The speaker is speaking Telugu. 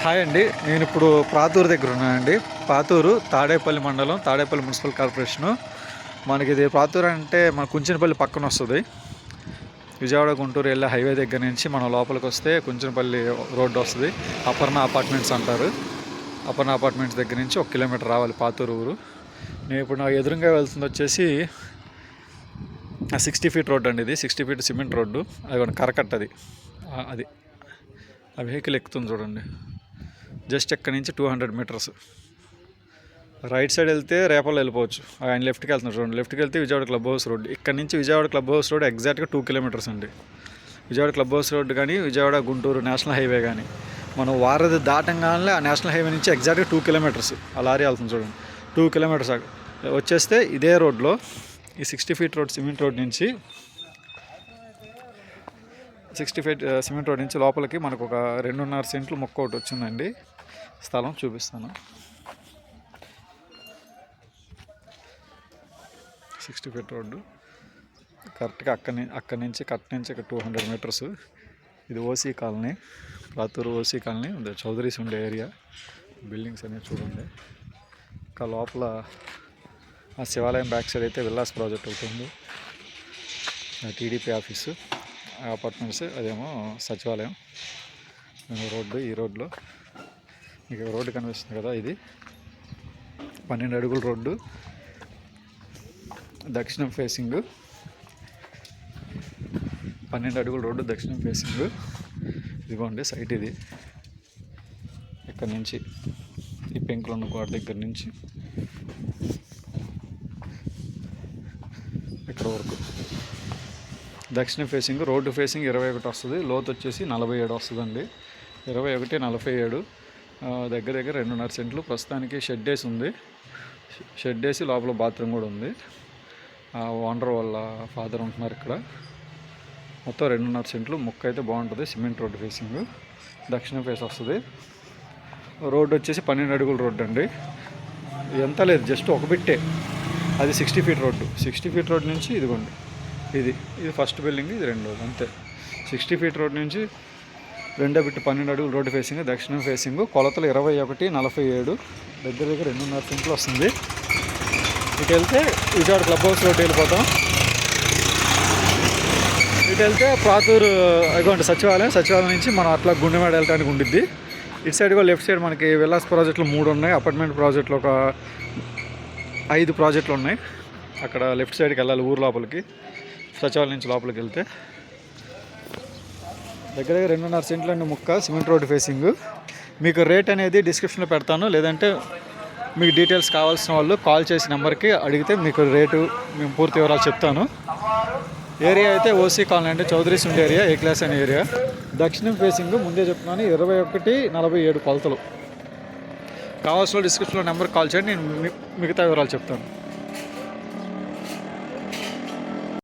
హాయ్ అండి. నేను ఇప్పుడు ప్రాతూరు దగ్గర ఉన్నానండి. పాతూరు తాడేపల్లి మండలం, తాడేపల్లి మున్సిపల్ కార్పొరేషను. మనకి ఇది ప్రాతూరు అంటే మన కుంచెనపల్లి పక్కన వస్తుంది. విజయవాడ గుంటూరు వెళ్ళే హైవే దగ్గర నుంచి మనం లోపలికి వస్తే కుంచెనపల్లి రోడ్డు వస్తుంది. అపర్ణ అపార్ట్మెంట్స్ అంటారు. అపర్ణ అపార్ట్మెంట్స్ దగ్గర నుంచి 1 కిలోమీటర్ రావాలి పాతూరు ఊరు. నేను ఇప్పుడు నా ఎదురుగా వెళ్తుంది వచ్చేసి 60 ఫీట్ రోడ్డు అండి. ఇది 60 ఫీట్ సిమెంట్ రోడ్డు. అది కూడా కరకట్ట అది ఆ వెహికల్ ఎక్కుతుంది చూడండి. జస్ట్ ఎక్కడి నుంచి 200 మీటర్స్ రైట్ సైడ్ వెళ్తే రేపల్లో వెళ్ళిపోవచ్చు. ఆయన లెఫ్ట్కి వెళ్తున్నారు చూడండి. లెఫ్ట్కి వెళ్తే విజయవాడ క్లబ్ హౌస్ రోడ్. ఇక్కడ నుంచి విజయవాడ క్లబ్ హౌస్ రోడ్ ఎగ్జాక్ట్గా 2 కిలోమీటర్స్ అండి. విజయవాడ క్లబ్ హౌస్ రోడ్ కానీ విజయవాడ గుంటూరు నేషనల్ హైవే కానీ మనం వారధి దాటంగానే ఆ నేషనల్ హైవే నుంచి ఎగ్జాక్ట్గా 2 కిలోమీటర్స్ ఆ లారీ వెళ్తుంది చూడండి. 2 కిలోమీటర్స్ వచ్చేస్తే ఇదే రోడ్లో ఈ 60 ఫీట్ రోడ్ సిమెంట్ రోడ్ నుంచి 60 ఫీట్ సిమెంట్ రోడ్ నుంచి లోపలికి మనకు ఒక 2.5 సెంట్లు మొక్క ఒకటి వచ్చిందండి. స్థలం చూపిస్తాను. 60 ఫీట్ రోడ్డు కరెక్ట్గా అక్కడి నుంచి కట్ నుంచి ఇక్కడ 200 మీటర్స్. ఇది OC colony, Prathuru OC colony Chowdarys ఉండే ఏరియా. బిల్డింగ్స్ అనేవి చూడండి. ఇంకా లోపల ఆ శివాలయం బ్యాక్ సైడ్ అయితే విల్లాస్ ప్రాజెక్ట్ ఒకటి ఉంది. టీడీపీ ఆఫీసు, అపార్ట్మెంట్స్, అదేమో సచివాలయం. రోడ్డు, ఈ రోడ్లో మీకు రోడ్డు కనిపిస్తుంది కదా, ఇది 12 అడుగుల రోడ్డు, దక్షిణం ఫేసింగ్. 12 అడుగుల రోడ్డు దక్షిణం ఫేసింగ్. ఇదిగోండి సైట్. ఇది ఇక్కడ నుంచి ఈ పెంకులు ఉన్న గోడ దగ్గర నుంచి ఇక్కడ వరకు దక్షిణ ఫేసింగ్. రోడ్డు ఫేసింగ్ 21 వస్తుంది. లోతు వచ్చేసి 47 వస్తుందండి. 21, 47 దగ్గర 2.5 సెంట్లు. ప్రస్తుతానికి షెడ్ వేసి ఉంది. షెడ్ వేసి లోపల బాత్రూమ్ కూడా ఉంది. ఓనర్ వాళ్ళ ఫాదర్ ఉంటున్నారు ఇక్కడ. మొత్తం 2.5 సెంట్లు. ముక్క అయితే బాగుంటుంది. సిమెంట్ రోడ్డు ఫేసింగ్ దక్షిణ ఫేస్ వస్తుంది. రోడ్డు వచ్చేసి 12 అడుగుల రోడ్డు అండి. ఎంత లేదు, జస్ట్ ఒక బిట్టే. అది 60 ఫీట్ రోడ్డు. 60 ఫీట్ రోడ్ నుంచి ఇదిగోండి, ఇది ఫస్ట్ బిల్డింగ్, ఇది రెండోది, అంతే. 60 ఫీట్ రోడ్ నుంచి రెండో బిట్ 12 అడుగుల రోడ్డు ఫేసింగ్ దక్షిణం ఫేసింగ్. కొలతలు 21, 47 దగ్గర 2.5 సెంట్లు వస్తుంది. ఇటు వెళ్తే విజయవాడ క్లబ్ హౌస్ రోడ్డు వెళ్ళిపోతాం. ఇటు వెళ్తే ప్రాతూరు అదిగోండి సచివాలయం నుంచి మనం అట్లా గుండెమేడ వెళ్ళడానికి ఉండిద్ది. ఇటు సైడ్ కూడా లెఫ్ట్ సైడ్ మనకి విల్లాస్ ప్రాజెక్టులు 3 ఉన్నాయి. అపార్ట్మెంట్ ప్రాజెక్టులు ఒక 5 ప్రాజెక్టులు ఉన్నాయి. అక్కడ లెఫ్ట్ సైడ్కి వెళ్ళాలి ఊరు లోపలికి. సచివాలయం నుంచి లోపలికి వెళ్తే దగ్గర 2.5 సెంట్లు అండి ముక్క. Cement road facing. మీకు రేట్ అనేది డిస్క్రిప్షన్లో పెడతాను. లేదంటే మీకు డీటెయిల్స్ కావాల్సిన వాళ్ళు కాల్ చేసి నెంబర్కి అడిగితే మీకు రేటు మేము పూర్తి వివరాలు చెప్తాను. ఏరియా అయితే ఓసీ కాలనీ అంటే చౌదరీస్ ఉండే ఏరియా, ఏ క్లాస్ అనే ఏరియా. దక్షిణం ఫేసింగ్ ముందే చెప్తున్నాను. 21, 47 కొలతలు. కావాల్సిన డిస్క్రిప్షన్లో నెంబర్కి కాల్ చేయండి. నేను మిగతా వివరాలు చెప్తాను.